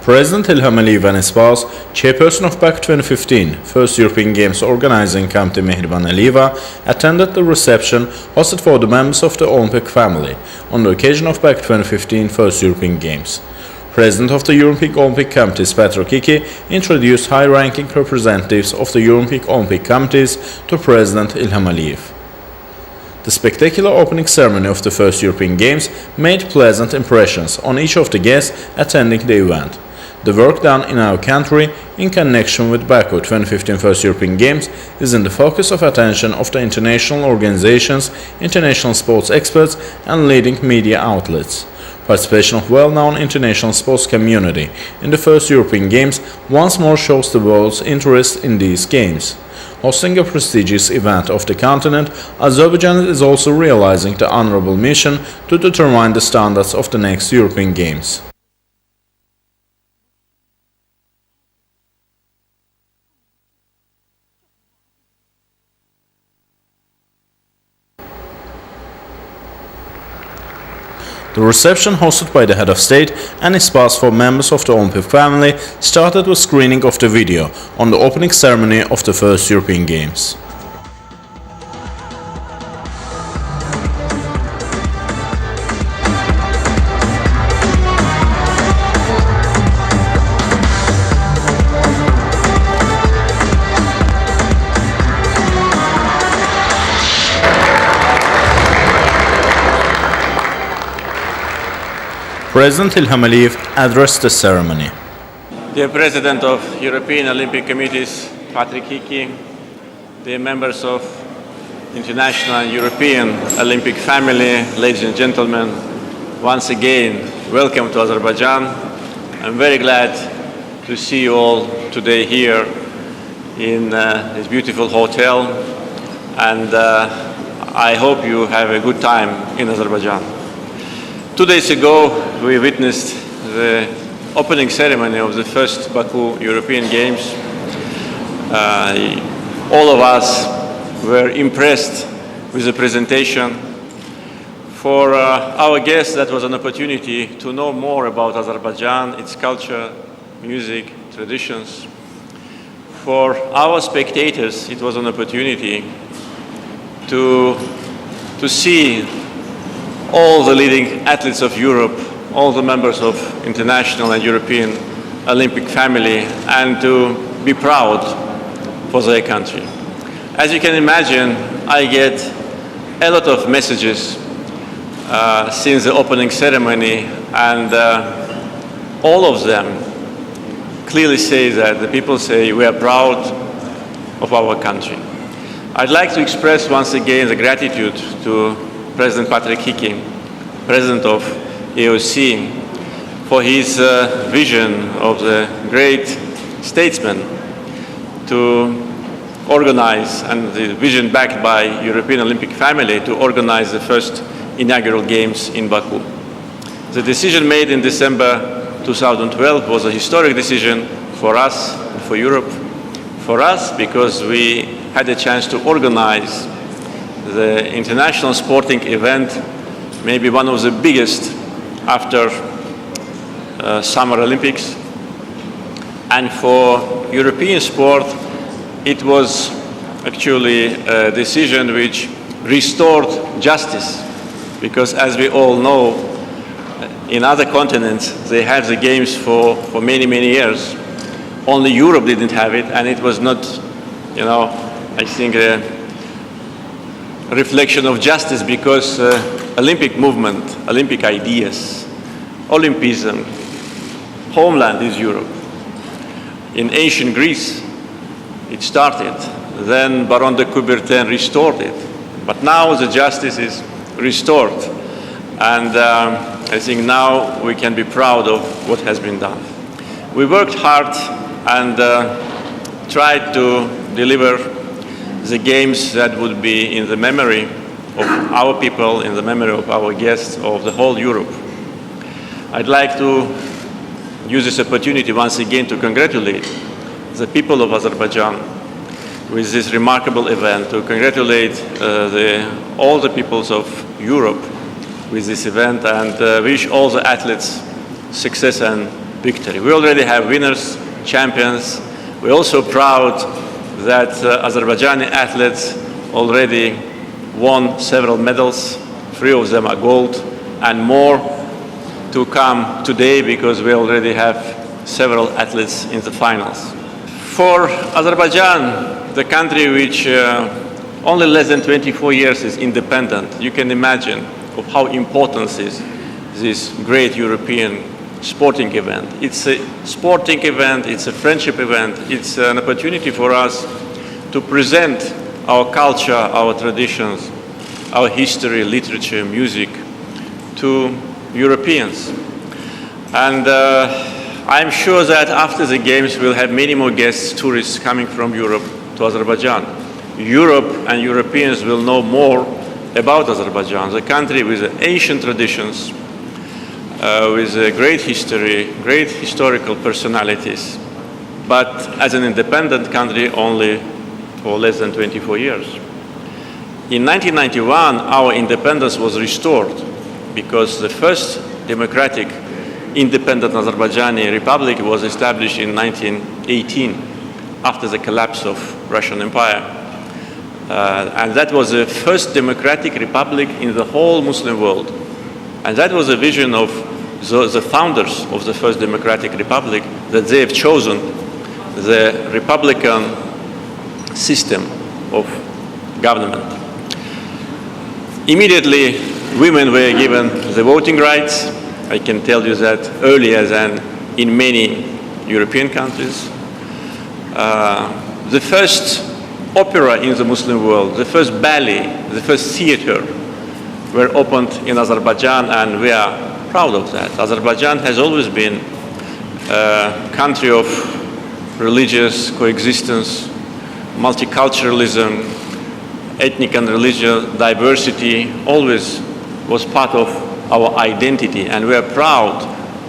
President Ilham Aliyev and his spouse, Chairperson of Baku 2015, first European Games organizing committee Mehriban Aliyeva, attended the reception hosted for the members of the Olympic family on the occasion of Baku 2015 first European Games. President of the European Olympic Committees Hickey introduced high-ranking representatives of the European Olympic Committees to President Ilham Aliyev. The spectacular opening ceremony of the first European Games made pleasant impressions on each of the guests attending the event. The work done in our country in connection with Baku 2015 first European Games is in the focus of attention of the international organizations, international sports experts and leading media outlets. Participation of well-known international sports community in the first European Games once more shows the world's interest in these games. Hosting a prestigious event of the continent, Azerbaijan is also realizing the honorable mission to determine the standards of the next European Games. The reception hosted by the head of state and his spouse for members of the Olympic family started with screening of the video on the opening ceremony of the first European Games. President Ilham Aliyev addressed the ceremony. Dear President of European Olympic Committees, Hickey, dear members of International and European Olympic family, ladies and gentlemen, once again, welcome to Azerbaijan. I'm very glad to see you all today here in this beautiful hotel, and I hope you have a good time in Azerbaijan. 2 days ago, we witnessed the opening ceremony of the first Baku European Games. All of us were impressed with the presentation. For our guests, that was an opportunity to know more about Azerbaijan, its culture, music, traditions. For our spectators, it was an opportunity to see all the leading athletes of Europe, all the members of international and European Olympic family, and to be proud for their country. As you can imagine, I get a lot of messages since the opening ceremony, and all of them clearly say that the people say we are proud of our country. I'd like to express once again the gratitude to President Hickey, President of AOC, for his vision of the great statesman to organize, and the vision backed by European Olympic family, to organize the first inaugural Games in Baku. The decision made in December 2012 was a historic decision for us, for Europe, for us because we had a chance to organize the international sporting event, maybe one of the biggest after Summer Olympics. And for European sport, it was actually a decision which restored justice, because as we all know, in other continents, they had the games for many, many years. Only Europe didn't have it, and it was not, I think, reflection of justice, because Olympic movement, Olympic ideas, Olympism, homeland is Europe. In ancient Greece, it started. Then Baron de Coubertin restored it. But now the justice is restored. And I think now we can be proud of what has been done. We worked hard and tried to deliver the games that would be in the memory of our people, in the memory of our guests, of the whole Europe. I'd like to use this opportunity once again to congratulate the people of Azerbaijan with this remarkable event, to congratulate all the peoples of Europe with this event, and wish all the athletes success and victory. We already have winners, champions. We're also proud that Azerbaijani athletes already won several medals. 3 of them are gold, and more to come today because we already have several athletes in the finals. For Azerbaijan, the country which only less than 24 years is independent, you can imagine of how important is this great European sporting event. It's a sporting event, it's a friendship event, it's an opportunity for us to present our culture, our traditions, our history, literature, music to Europeans. And I'm sure that after the Games we'll have many more guests, tourists coming from Europe to Azerbaijan. Europe and Europeans will know more about Azerbaijan, the country with ancient traditions, with a great history, great historical personalities, but as an independent country only for less than 24 years. In 1991, our independence was restored because the first democratic independent Azerbaijani Republic was established in 1918 after the collapse of Russian Empire. And that was the first democratic republic in the whole Muslim world. And that was a vision of the founders of the first democratic republic, that they have chosen the republican system of government. Immediately, women were given the voting rights. I can tell you that earlier than in many European countries. The first opera in the Muslim world, the first ballet, the first theater were opened in Azerbaijan, and we are proud of that. Azerbaijan has always been a country of religious coexistence, multiculturalism, ethnic and religious diversity always was part of our identity, and we are proud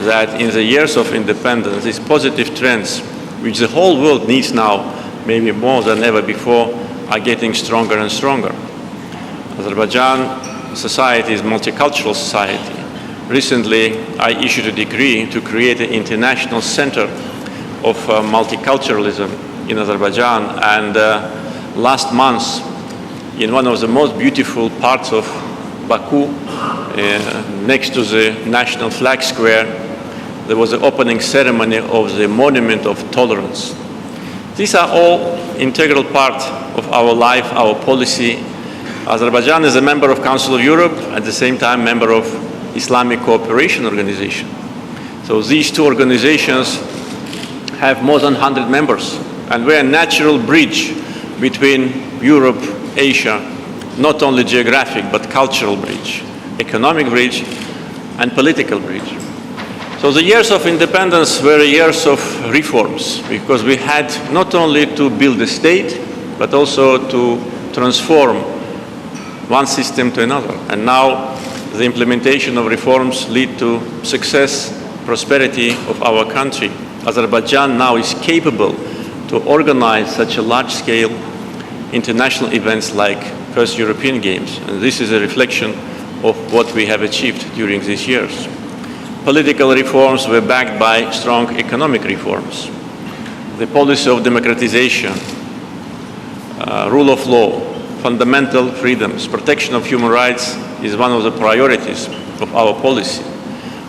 that in the years of independence, these positive trends, which the whole world needs now, maybe more than ever before, are getting stronger and stronger. Azerbaijan society is a multicultural society. Recently, I issued a decree to create an international center of multiculturalism in Azerbaijan, and last month, in one of the most beautiful parts of Baku, next to the National Flag Square, there was an opening ceremony of the Monument of Tolerance. These are all integral part of our life, our policy. Azerbaijan is a member of Council of Europe, at the same time member of Islamic Cooperation Organization. So these two organizations have more than 100 members, and we're a natural bridge between Europe, Asia, not only geographic, but cultural bridge, economic bridge, and political bridge. So the years of independence were years of reforms, because we had not only to build a state, but also to transform one system to another. And now the implementation of reforms lead to success, prosperity of our country. Azerbaijan now is capable to organize such a large-scale international events like first European Games. And this is a reflection of what we have achieved during these years. Political reforms were backed by strong economic reforms. The policy of democratization, rule of law, fundamental freedoms, protection of human rights is one of the priorities of our policy.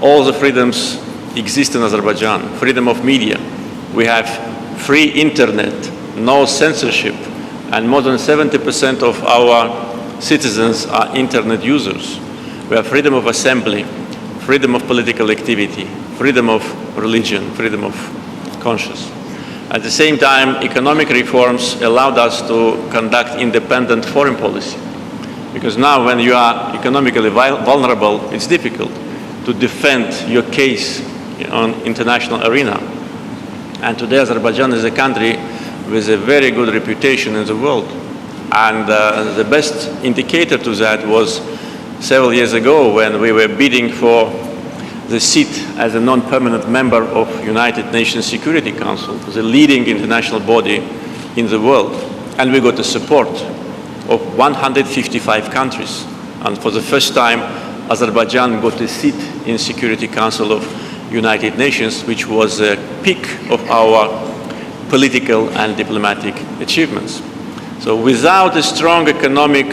All the freedoms exist in Azerbaijan. Freedom of media. We have free internet, no censorship, and more than 70% of our citizens are internet users. We have freedom of assembly, freedom of political activity, freedom of religion, freedom of conscience. At the same time, economic reforms allowed us to conduct independent foreign policy. Because now when you are economically vulnerable, it's difficult to defend your case on international arena. And today Azerbaijan is a country with a very good reputation in the world. And the best indicator to that was several years ago when we were bidding for the seat as a non-permanent member of United Nations Security Council, the leading international body in the world. And we got the support of 155 countries. And for the first time, Azerbaijan got a seat in Security Council of United Nations, which was the peak of our political and diplomatic achievements. So without a strong economic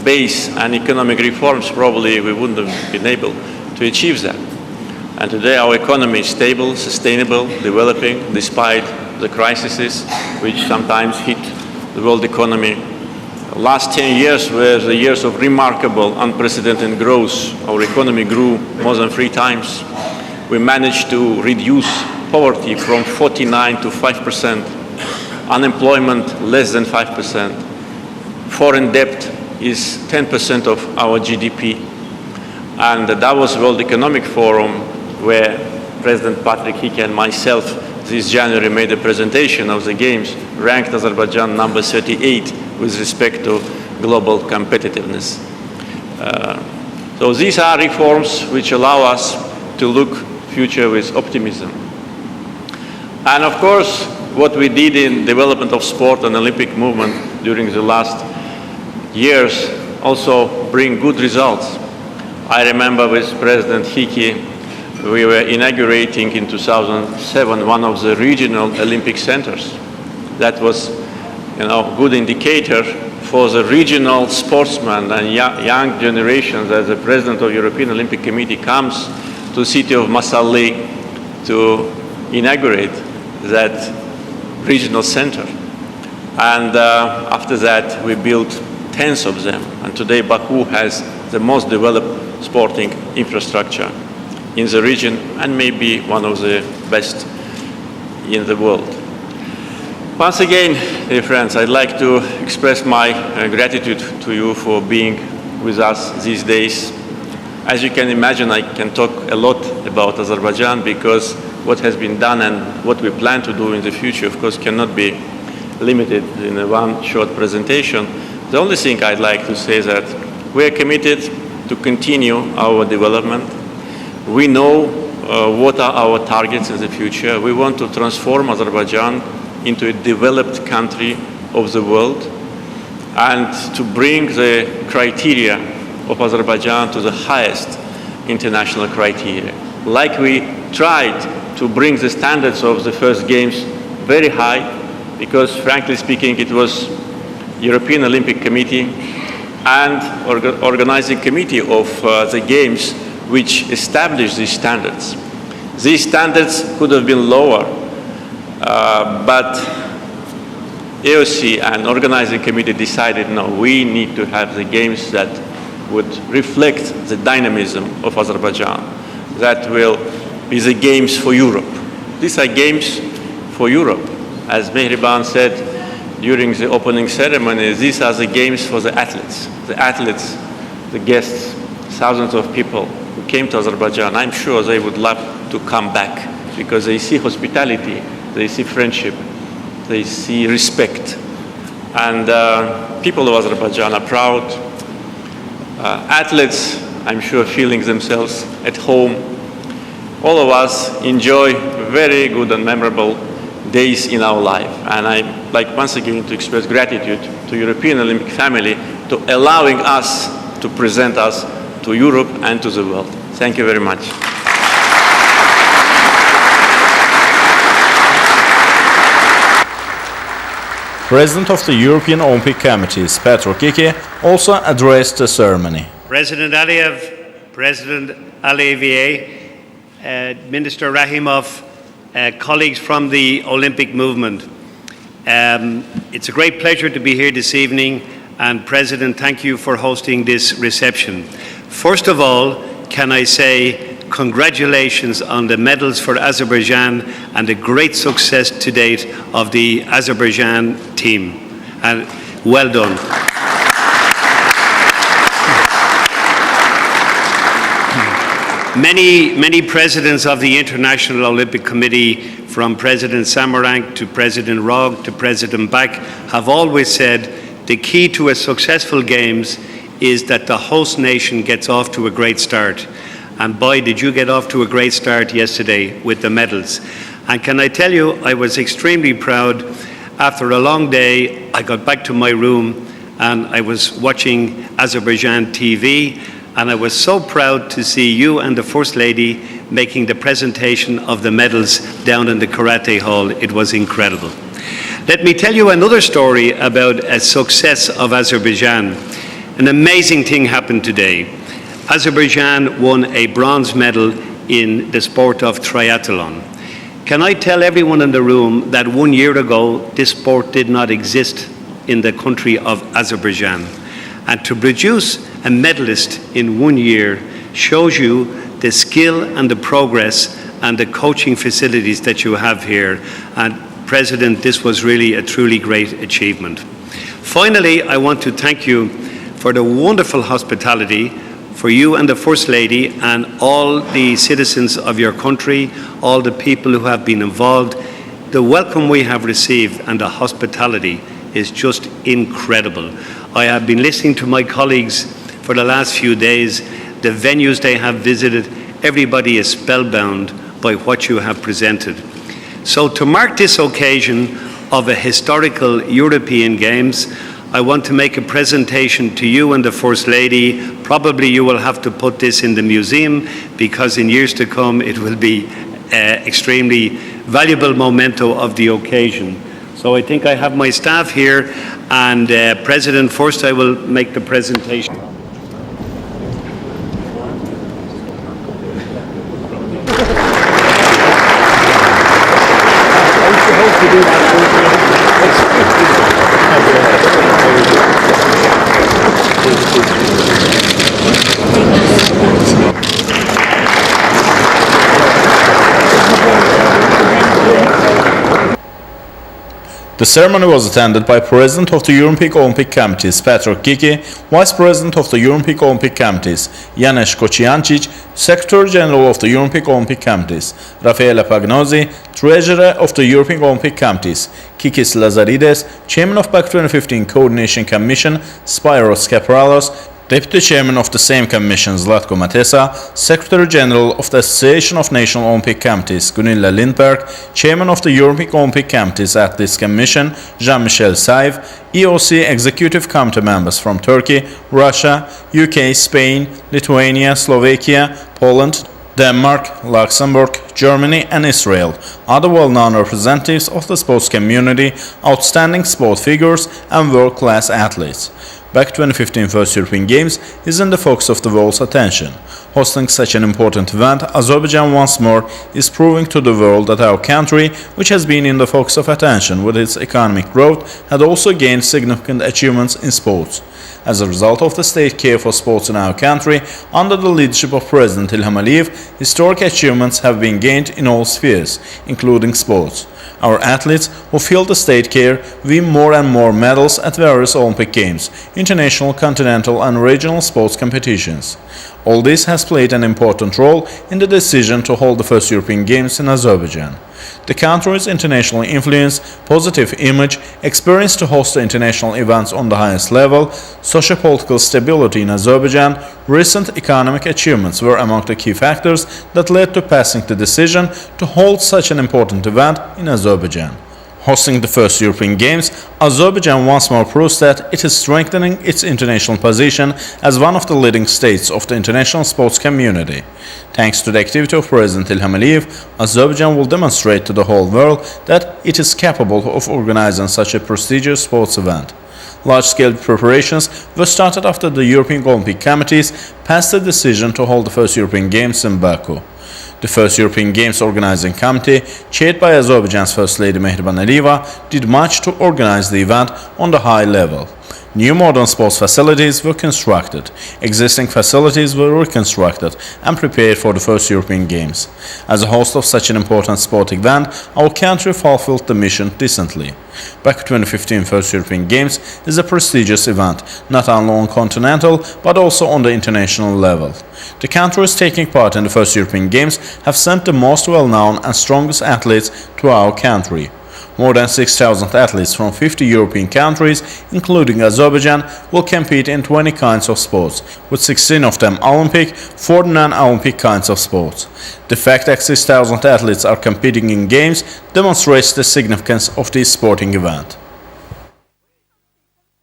base and economic reforms, probably we wouldn't have been able to achieve that. And today our economy is stable, sustainable, developing, despite the crises which sometimes hit the world economy. The last 10 years were the years of remarkable, unprecedented growth. Our economy grew more than 3 times. We managed to reduce poverty from 49 to 5%, unemployment less than 5%. Foreign debt is 10% of our GDP. And the Davos World Economic Forum, where President Patrick Hickey and myself this January made a presentation of the Games, ranked Azerbaijan number 38 with respect to global competitiveness. So these are reforms which allow us to look future with optimism. And of course, what we did in development of sport and Olympic movement during the last years also bring good results. I remember with President Hickey, we were inaugurating in 2007 one of the regional Olympic centers. That was, a good indicator for the regional sportsmen and young generations as the President of European Olympic Committee comes to the city of Masalli to inaugurate that regional center. And after that, we built tens of them. And today, Baku has the most developed sporting infrastructure in the region and maybe one of the best in the world. Once again, dear friends, I'd like to express my gratitude to you for being with us these days. As you can imagine, I can talk a lot about Azerbaijan because what has been done and what we plan to do in the future, of course, cannot be limited in a one short presentation. The only thing I'd like to say is that we are committed to continue our development. We know what are our targets in the future. We want to transform Azerbaijan into a developed country of the world and to bring the criteria of Azerbaijan to the highest international criteria. Like we tried to bring the standards of the first Games very high, because frankly speaking, it was European Olympic Committee and organizing committee of the Games which established these standards. These standards could have been lower, but AOC and organizing committee decided, no, we need to have the Games that would reflect the dynamism of Azerbaijan, that will be the Games for Europe. These are Games for Europe. As Mehriban said during the opening ceremony, these are the Games for the athletes. The athletes, the guests, thousands of people who came to Azerbaijan, I'm sure they would love to come back because they see hospitality, they see friendship, they see respect. And people of Azerbaijan are proud. Athletes, I'm sure, feeling themselves at home. All of us enjoy very good and memorable days in our life. And I'd like once again to express gratitude to European Olympic family to allowing us to present us to Europe and to the world. Thank you very much. President of the European Olympic Committee, Hickey, also addressed the ceremony. President Aliyev, President Aliyeva, Minister Rahimov, colleagues from the Olympic movement. It's a great pleasure to be here this evening, and President, thank you for hosting this reception. First of all, can I say congratulations on the medals for Azerbaijan and the great success to date of the Azerbaijan team. And well done. Many presidents of the International Olympic Committee, from President Samaranch to President Rogge to President Bach, have always said the key to a successful Games is that the host nation gets off to a great start. And boy, did you get off to a great start yesterday with the medals. And can I tell you, I was extremely proud. After a long day, I got back to my room and I was watching Azerbaijan TV, and I was so proud to see you and the First Lady making the presentation of the medals down in the Karate Hall. It was incredible. Let me tell you another story about a success of Azerbaijan. An amazing thing happened today. Azerbaijan won a bronze medal in the sport of triathlon. Can I tell everyone in the room that 1 year ago, this sport did not exist in the country of Azerbaijan? And to produce a medalist in 1 year shows you the skill and the progress and the coaching facilities that you have here. And President, this was really a truly great achievement. Finally, I want to thank you for the wonderful hospitality, for you and the First Lady and all the citizens of your country, all the people who have been involved. The welcome we have received and the hospitality is just incredible. I have been listening to my colleagues for the last few days, the venues they have visited. Everybody is spellbound by what you have presented. So to mark this occasion of a historical European Games, I want to make a presentation to you and the First Lady. Probably you will have to put this in the museum because in years to come it will be extremely valuable memento of the occasion. So I think I have my staff here, and President, first I will make the presentation. The ceremony was attended by President of the European Olympic Committees Hickey, Vice President of the European Olympic Committees Janusz Kocijancic, Secretary General of the European Olympic Committees Raffaele Pagnozzi, Treasurer of the European Olympic Committees Kikis Lazaridis, Chairman of Baku 2015 Coordination Commission Spyros Kapralos, Deputy Chairman of the same Commission Zlatko Matesa, Secretary General of the Association of National Olympic Committees Gunilla Lindberg, Chairman of the European Olympic Committees at this Commission Jean-Michel Saiv, EOC Executive Committee members from Turkey, Russia, UK, Spain, Lithuania, Slovakia, Poland, Denmark, Luxembourg, Germany and Israel, other well-known representatives of the sports community, outstanding sport figures and world-class athletes. Baku 2015 First European Games is in the focus of the world's attention. Hosting such an important event, Azerbaijan once more is proving to the world that our country, which has been in the focus of attention with its economic growth, had also gained significant achievements in sports. As a result of the state care for sports in our country, under the leadership of President Ilham Aliyev, historic achievements have been gained in all spheres, including sports. Our athletes who feel the state care win more and more medals at various Olympic Games, international, continental and regional sports competitions. All this has played an important role in the decision to hold the first European Games in Azerbaijan. The country's international influence, positive image, experience to host the international events on the highest level, socio-political stability in Azerbaijan, recent economic achievements were among the key factors that led to passing the decision to hold such an important event in Azerbaijan. Hosting the first European Games, Azerbaijan once more proves that it is strengthening its international position as one of the leading states of the international sports community. Thanks to the activity of President Ilham Aliyev, Azerbaijan will demonstrate to the whole world that it is capable of organizing such a prestigious sports event. Large-scale preparations were started after the European Olympic Committees passed the decision to hold the first European Games in Baku. The first European Games Organizing Committee, chaired by Azerbaijan's First Lady Mehriban Aliyeva, did much to organize the event on the high level. New modern sports facilities were constructed, existing facilities were reconstructed and prepared for the first European Games. As a host of such an important sporting event, our country fulfilled the mission decently. Baku 2015 First European Games is a prestigious event, not only on continental but also on the international level. The countries taking part in the first European Games have sent the most well-known and strongest athletes to our country. More than 6,000 athletes from 50 European countries, including Azerbaijan, will compete in 20 kinds of sports, with 16 of them Olympic, 4 non-Olympic kinds of sports. The fact that 6,000 athletes are competing in games demonstrates the significance of this sporting event.